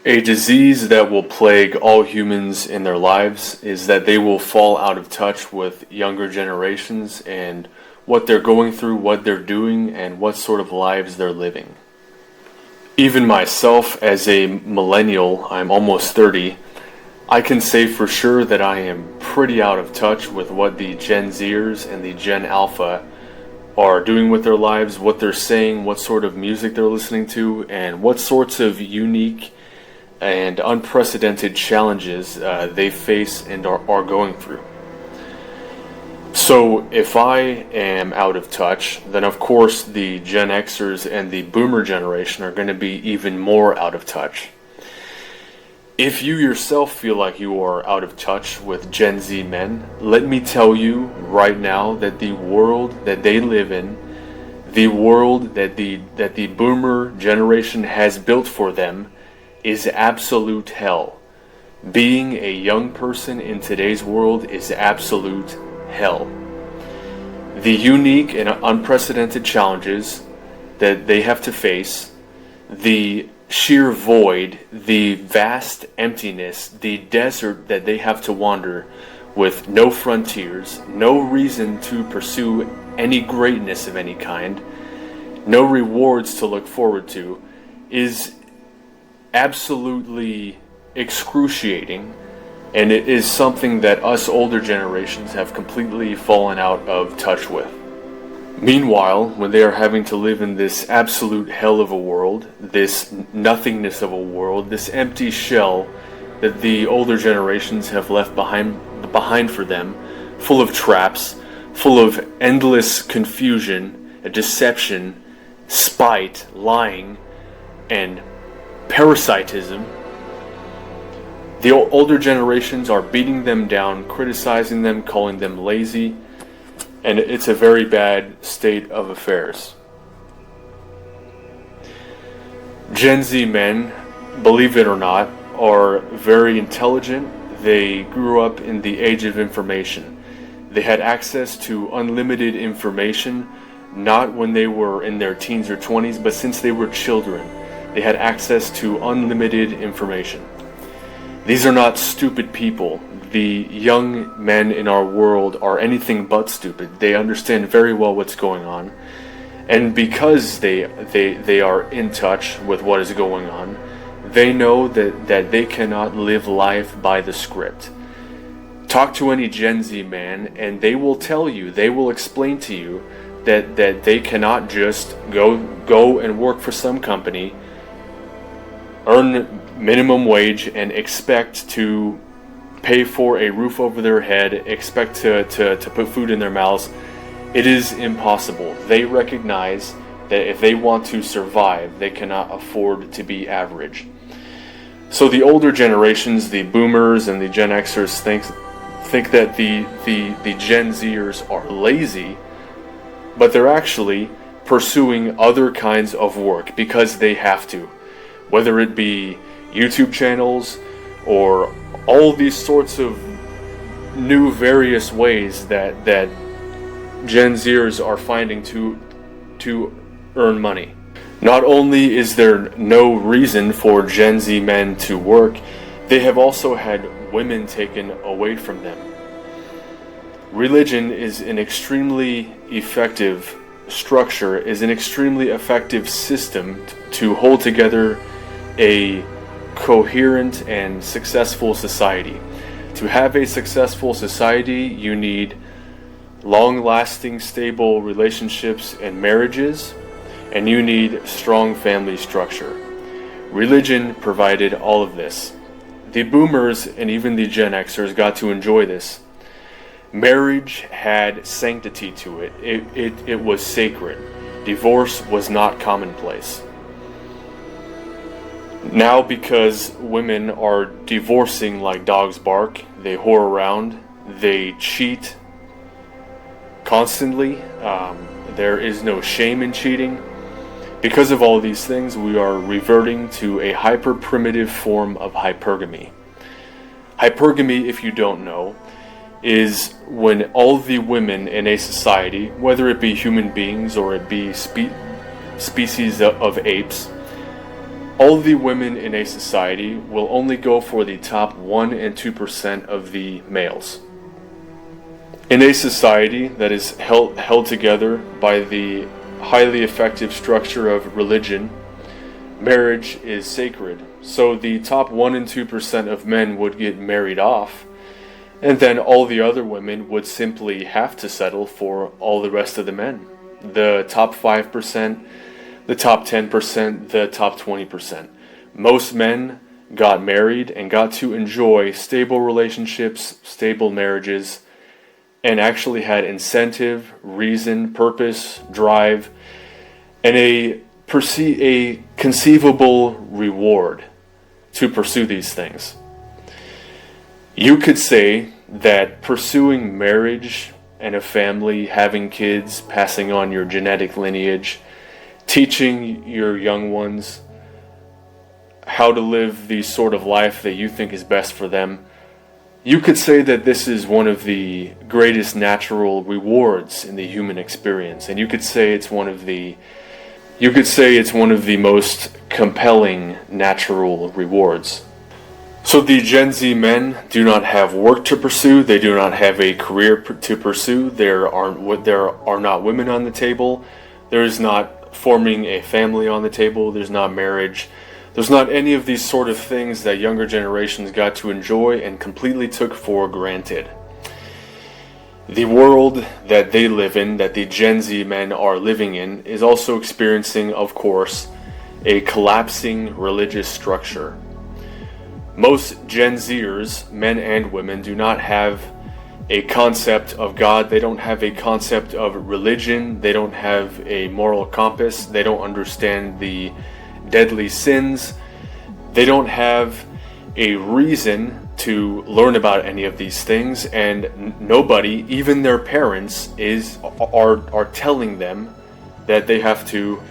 A disease that will plague all humans in their lives is that they will fall out of touch with younger generations and what they're going through, what they're doing, and what sort of lives they're living. Even myself, as a millennial, I'm almost 30, I can say for sure that I am pretty out of touch with what the Gen Zers and the Gen Alpha are doing with their lives, what they're saying, what sort of music they're listening to, and what sorts of unique and unprecedented challenges they face and are going through. So if I am out of touch, then of course the Gen Xers and the Boomer generation are going to be even more out of touch. If you yourself feel like you are out of touch with Gen Z men, let me tell you right now that the world that they live in, the world that the Boomer generation has built for them, is absolute hell. Being a young person in today's world is absolute hell. The unique and unprecedented challenges that they have to face, the sheer void, the vast emptiness, the desert that they have to wander with no frontiers, no reason to pursue any greatness of any kind, no rewards to look forward to, is absolutely excruciating, and it is something that us older generations have completely fallen out of touch with. Meanwhile, when they are having to live in this absolute hell of a world, this nothingness of a world, this empty shell that the older generations have left behind for them, full of traps, full of endless confusion, deception, spite, lying, and parasitism, the older generations are beating them down, criticizing them, calling them lazy, and it's a very bad state of affairs. Gen Z men, believe it or not, are very intelligent. They grew up in the age of information. They had access to unlimited information, not when they were in their teens or 20s, but since they were children. They had access to unlimited information. These are not stupid people. The young men in our world are anything but stupid. They understand very well what's going on. And because they are in touch with what is going on, they know that they cannot live life by the script. Talk to any Gen Z man and they will tell you, they will explain to you that they cannot just go and work for some company, earn minimum wage, and expect to pay for a roof over their head, expect to put food in their mouths. It is impossible. They recognize that if they want to survive, they cannot afford to be average. So the older generations, the Boomers and the Gen Xers, think that the Gen Zers are lazy, but they're actually pursuing other kinds of work because they have to. Whether it be YouTube channels or all these sorts of new various ways that Gen Zers are finding to earn money. Not only is there no reason for Gen Z men to work, they have also had women taken away from them. Religion is an extremely effective structure, is an extremely effective system to hold together a coherent and successful society. To have a successful society, you need long-lasting, stable relationships and marriages, and you need strong family structure. Religion provided all of this. The Boomers and even the Gen Xers got to enjoy this. Marriage had sanctity to it. It was sacred. Divorce was not commonplace. Now, because women are divorcing like dogs bark, they whore around, they cheat constantly, there is no shame in cheating. Because of all these things, we are reverting to a hyper-primitive form of hypergamy. Hypergamy, if you don't know, is when all the women in a society, whether it be human beings or it be species of apes, All the women in a society will only go for the top 1 and 2% of the males. In a society that is held together by the highly effective structure of religion, marriage is sacred. So the top 1 and 2% of men would get married off, and then all the other women would simply have to settle for all the rest of the men. The top 5%, the top 10%, the top 20%. Most men got married and got to enjoy stable relationships, stable marriages, and actually had incentive, reason, purpose, drive, and a conceivable reward to pursue these things. You could say that pursuing marriage and a family, having kids, passing on your genetic lineage, teaching your young ones how to live the sort of life that you think is best for them, you could say that this is one of the greatest natural rewards in the human experience, and you could say it's one of the most compelling natural rewards. So the Gen Z men do not have work to pursue, they do not have a career to pursue, there are not women on the table, there is not forming a family on the table, there's not marriage, there's not any of these sort of things that younger generations got to enjoy and completely took for granted. The world that they live in, that the Gen Z men are living in, is also experiencing, of course, a collapsing religious structure. Most Gen Zers, men and women, do not have a concept of God, they don't have a concept of religion, they don't have a moral compass, they don't understand the deadly sins, they don't have a reason to learn about any of these things, and nobody, even their parents, are telling them that they have to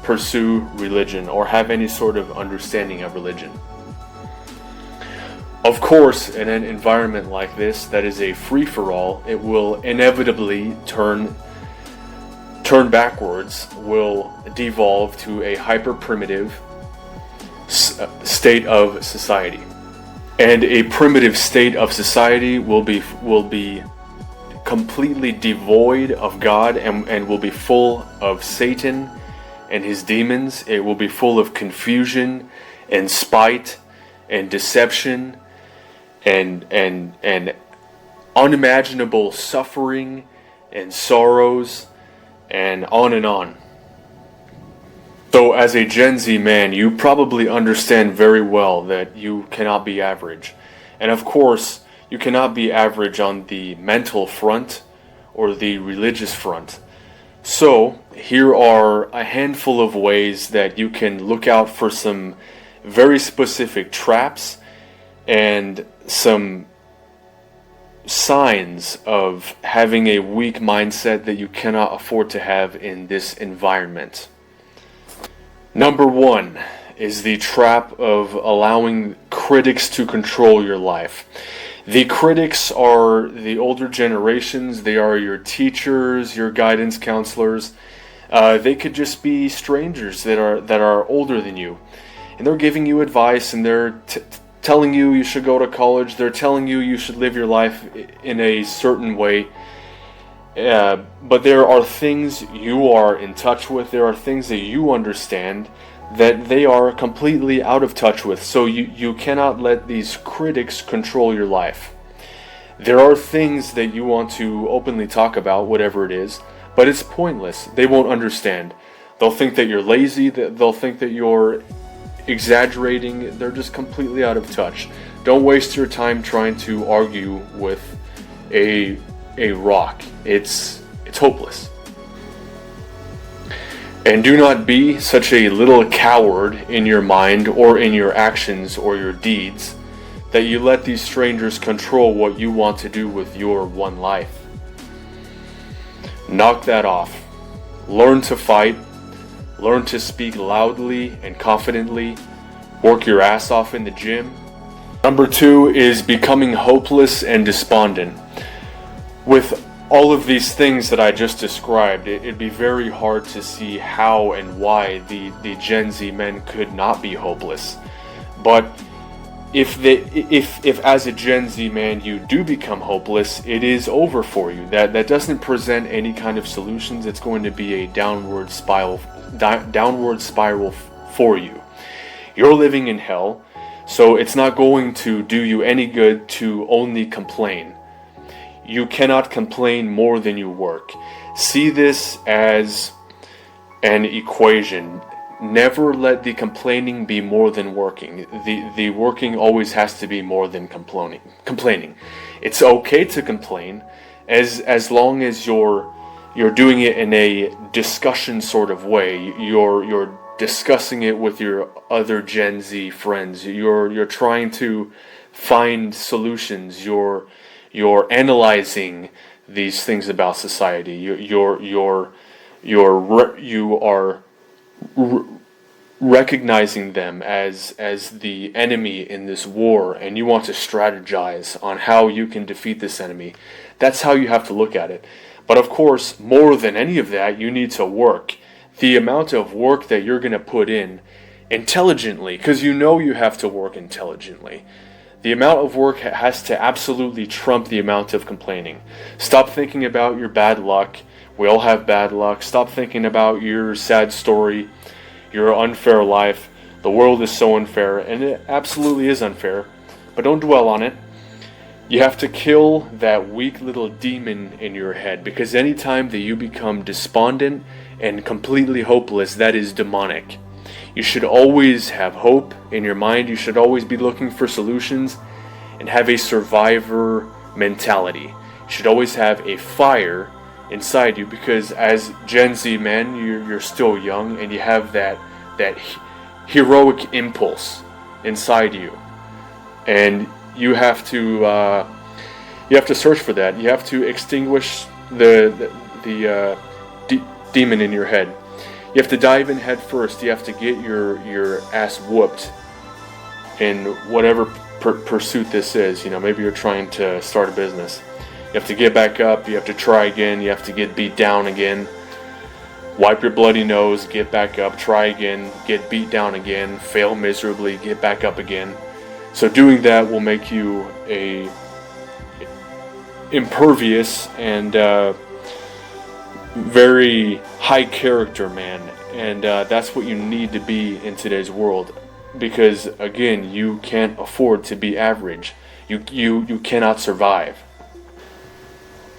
pursue religion or have any sort of understanding of religion. Of course, in an environment like this that is a free-for-all, it will inevitably turn backwards, will devolve to a hyper-primitive state of society. And a primitive state of society will be completely devoid of God and will be full of Satan and his demons. It will be full of confusion and spite and deception and unimaginable suffering and sorrows and on and on. So as a Gen Z man, you probably understand very well that you cannot be average. And of course, you cannot be average on the mental front or the religious front. So here are a handful of ways that you can look out for some very specific traps and some signs of having a weak mindset that you cannot afford to have in this environment. Number 1 is the trap of allowing critics to control your life. The critics are the older generations, they are your teachers, your guidance counselors. They could just be strangers that are older than you. And they're giving you advice, and they're telling you you should go to college, they're telling you you should live your life in a certain way. But there are things you are in touch with, there are things that you understand that they are completely out of touch with. So you cannot let these critics control your life. There are things that you want to openly talk about, whatever it is, but it's pointless. They won't understand. They'll think that you're lazy, they'll think that you're exaggerating, they're just completely out of touch. Don't waste your time trying to argue with a rock. It's hopeless. And do not be such a little coward in your mind or in your actions or your deeds that you let these strangers control what you want to do with your one life. Knock that off. Learn to fight. Learn to speak loudly and confidently. Work your ass off in the gym. Number 2 is becoming hopeless and despondent. With all of these things that I just described, it'd be very hard to see how and why the Gen Z men could not be hopeless. But if as a Gen Z man you do become hopeless, it is over for you. That doesn't present any kind of solutions. It's going to be a downward spiral for you. You're living in hell, so it's not going to do you any good to only complain. You cannot complain more than you work. See this as an equation. Never let the complaining be more than working. The working always has to be more than complaining. It's okay to complain as long as you're doing it in a discussion sort of way. You're discussing it with your other Gen Z friends. You're trying to find solutions. You're analyzing these things about society. You are recognizing them as the enemy in this war, and you want to strategize on how you can defeat this enemy. That's how you have to look at it. But of course, more than any of that, you need to work. The amount of work that you're going to put in intelligently, because you know you have to work intelligently. The amount of work has to absolutely trump the amount of complaining. Stop thinking about your bad luck. We all have bad luck. Stop thinking about your sad story, your unfair life. The world is so unfair, and it absolutely is unfair. But don't dwell on it. You have to kill that weak little demon in your head, because anytime that you become despondent and completely hopeless, that is demonic. You should always have hope in your mind. You should always be looking for solutions and have a survivor mentality. You should always have a fire inside you, because as Gen Z men, you're still young and you have that heroic impulse inside you, and you have to search for that. You have to extinguish the demon in your head. You have to dive in head first. You have to get your ass whooped in whatever pursuit this is. Maybe you're trying to start a business. You have to get back up. You have to try again. You have to get beat down again. Wipe your bloody nose. Get back up. Try again. Get beat down again. Fail miserably. Get back up again. So doing that will make you a impervious and very high character man, and that's what you need to be in today's world, because again, you can't afford to be average. You cannot survive.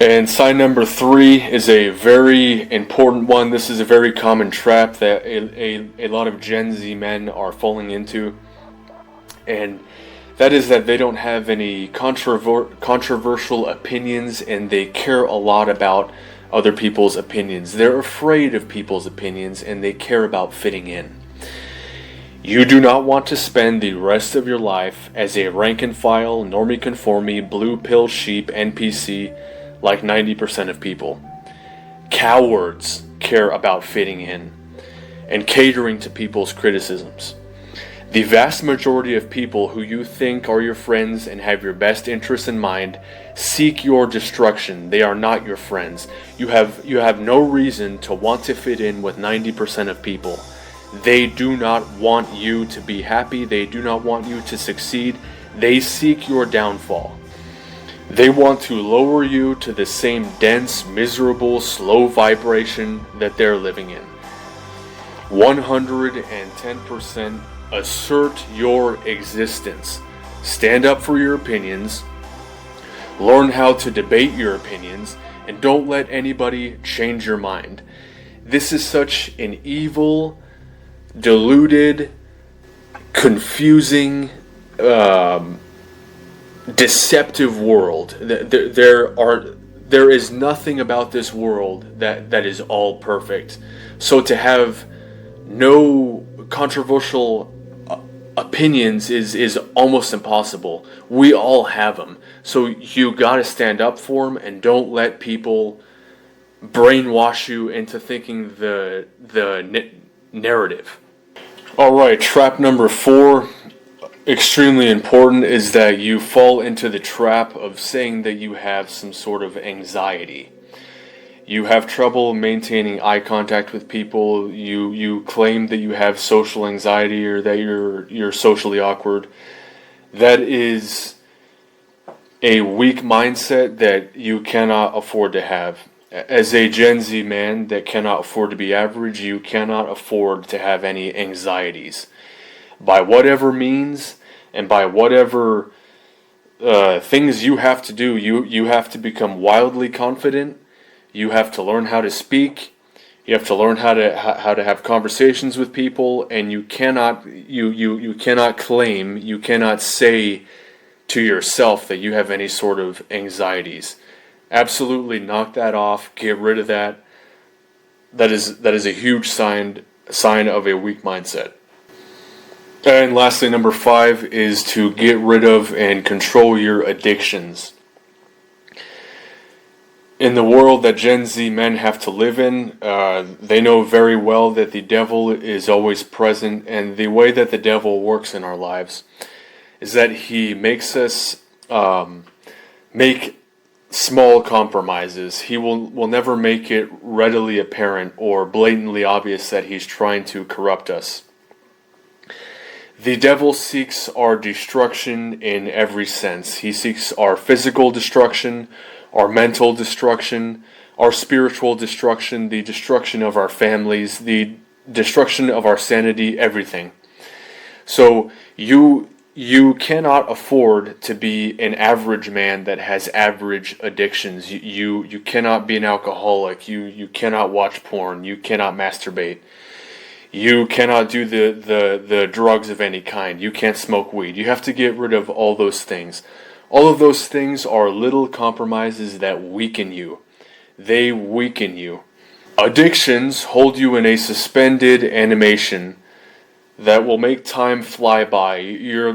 And sign number 3 is a very important one. This is a very common trap that a lot of Gen Z men are falling into, and that is that they don't have any controversial opinions, and they care a lot about other people's opinions. They're afraid of people's opinions, and they care about fitting in. You do not want to spend the rest of your life as a rank and file, normie conformie, blue pill sheep NPC like 90% of people. Cowards care about fitting in and catering to people's criticisms. The vast majority of people who you think are your friends and have your best interests in mind seek your destruction. They are not your friends. You have no reason to want to fit in with 90% of people. They do not want you to be happy. They do not want you to succeed. They seek your downfall. They want to lower you to the same dense, miserable, slow vibration that they're living in. 110% assert your existence. Stand up for your opinions. Learn how to debate your opinions, and don't let anybody change your mind. This is such an evil, deluded, confusing, deceptive world. There is nothing about this world that is all perfect. So to have no controversial opinions is almost impossible. We all have them. So you gotta stand up for them, and don't let people brainwash you into thinking the narrative. Alright, trap number 4, extremely important, is that you fall into the trap of saying that you have some sort of anxiety. You have trouble maintaining eye contact with people. You claim that you have social anxiety or that you're socially awkward. That is a weak mindset that you cannot afford to have. As a Gen Z man that cannot afford to be average, you cannot afford to have any anxieties. By whatever means and by whatever things you have to do, you have to become wildly confident. You have to learn how to speak. You have to learn how to have conversations with people, and you cannot claim, you cannot say to yourself that you have any sort of anxieties. Absolutely knock that off. Get rid of that. That is a huge sign of a weak mindset. And lastly, number 5 is to get rid of and control your addictions. In the world that Gen Z men have to live in, they know very well that the devil is always present, and the way that the devil works in our lives is that he makes us make small compromises. He will never make it readily apparent or blatantly obvious that he's trying to corrupt us. The devil seeks our destruction in every sense. He seeks our physical destruction, our mental destruction, our spiritual destruction, the destruction of our families, the destruction of our sanity, everything. So you cannot afford to be an average man that has average addictions. You cannot be an alcoholic. You cannot watch porn. You cannot masturbate. You cannot do the drugs of any kind. You can't smoke weed. You have to get rid of all those things. All of those things are little compromises that weaken you. They weaken you. Addictions hold you in a suspended animation that will make time fly by. Your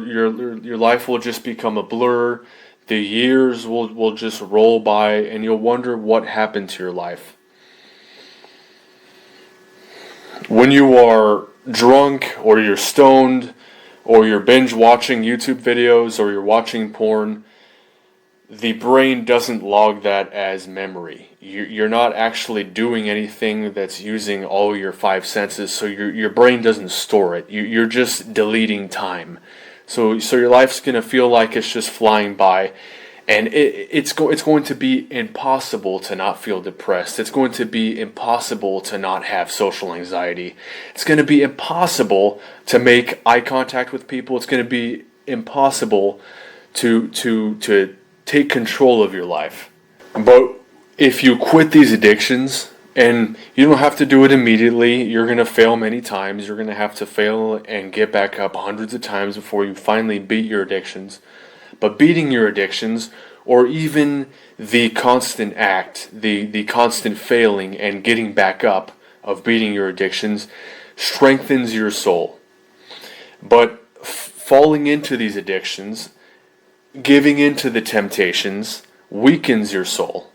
life will just become a blur. The years will just roll by, and you'll wonder what happened to your life. When you are drunk, or you're stoned, or you're binge watching YouTube videos, or you're watching porn, the brain doesn't log that as memory. You're not actually doing anything that's using all your 5 senses, so your brain doesn't store it. You're just deleting time. So your life's going to feel like it's just flying by, and it's going to be impossible to not feel depressed. It's going to be impossible to not have social anxiety. It's going to be impossible to make eye contact with people. It's going to be impossible to take control of your life. But if you quit these addictions, and you don't have to do it immediately, you're going to fail many times. You're going to have to fail and get back up hundreds of times before you finally beat your addictions. But beating your addictions, or even the constant act, the constant failing and getting back up of beating your addictions, strengthens your soul. But falling into these addictions, giving into the temptations, weakens your soul.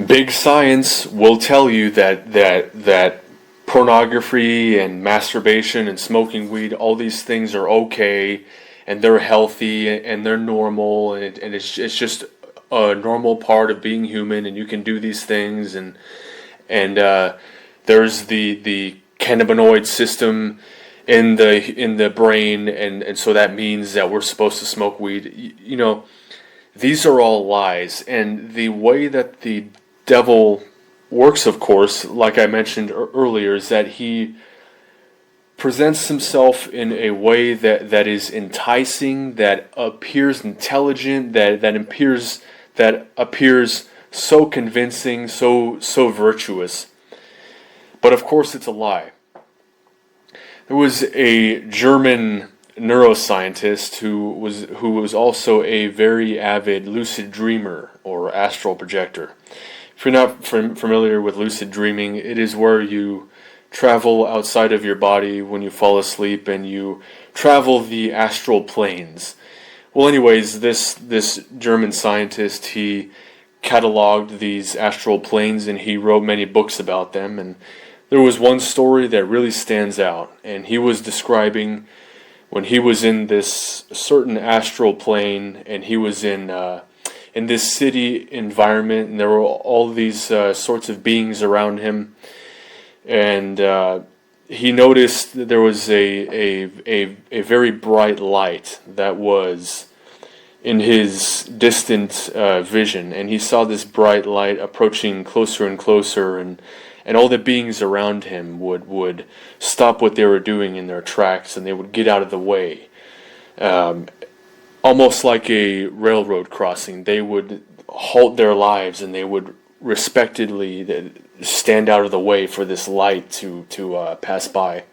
Big science will tell you that pornography and masturbation and smoking weed, all these things are okay, and they're healthy and they're normal, and it's just a normal part of being human, and you can do these things, and there's the cannabinoid system in the brain, and so that means that we're supposed to smoke weed. You know, these are all lies, and the way that the devil works, of course, like I mentioned earlier, is that he presents himself in a way that is enticing, that appears intelligent, that appears so convincing, so virtuous. But of course, it's a lie. There was a German neuroscientist who was also a very avid lucid dreamer or astral projector. If you're not familiar with lucid dreaming, it is where you travel outside of your body when you fall asleep and you travel the astral planes. Well, anyways, this German scientist, he cataloged these astral planes and he wrote many books about them, and there was one story that really stands out, and he was describing when he was in this certain astral plane, and he was in in this city environment, and there were all these sorts of beings around him, and he noticed that there was a very bright light that was in his distant vision, and he saw this bright light approaching closer and closer, and all the beings around him would stop what they were doing in their tracks, and they would get out of the way. Almost like a railroad crossing, they would halt their lives, and they would respectfully stand out of the way for this light to pass by.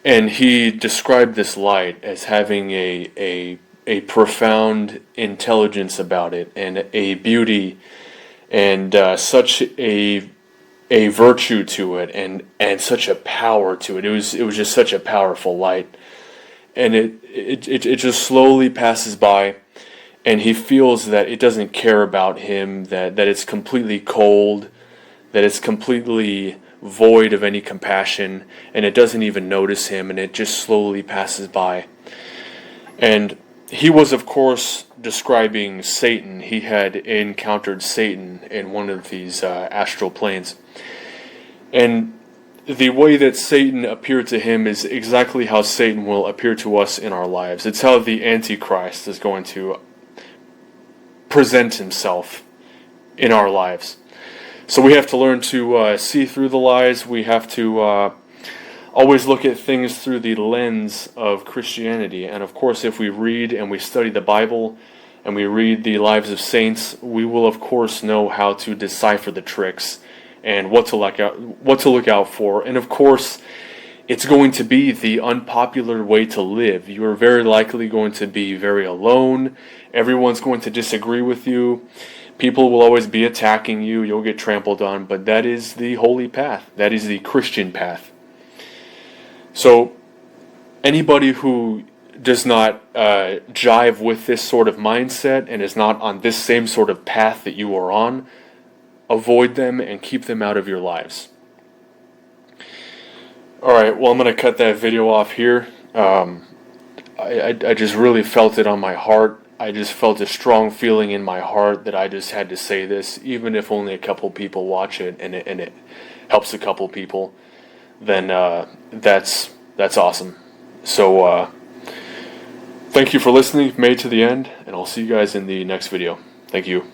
And he described this light as having a profound intelligence about it, and a beauty, and such a virtue to it, and such a power to it. It was just such a powerful light, and it just slowly passes by, and he feels that it doesn't care about him, that it's completely cold, that it's completely void of any compassion, and it doesn't even notice him, and it just slowly passes by. And he was, of course, describing Satan. He had encountered Satan in one of these astral planes. And the way that Satan appeared to him is exactly how Satan will appear to us in our lives. It's how the Antichrist is going to present himself in our lives. So we have to learn to see through the lies. We have to always look at things through the lens of Christianity. And of course, if we read and we study the Bible and we read the lives of saints, we will of course know how to decipher the tricks and what to look out for. And of course, it's going to be the unpopular way to live. You are very likely going to be very alone. Everyone's going to disagree with you. People will always be attacking you. You'll get trampled on. But that is the holy path. That is the Christian path. So anybody who does not jive with this sort of mindset and is not on this same sort of path that you are on, avoid them and keep them out of your lives. Alright, well, I'm going to cut that video off here. I just really felt it on my heart. I just felt a strong feeling in my heart that I just had to say this, even if only a couple people watch it and it helps a couple people. Then that's awesome. So thank you for listening. You've made it to the end, and I'll see you guys in the next video. Thank you.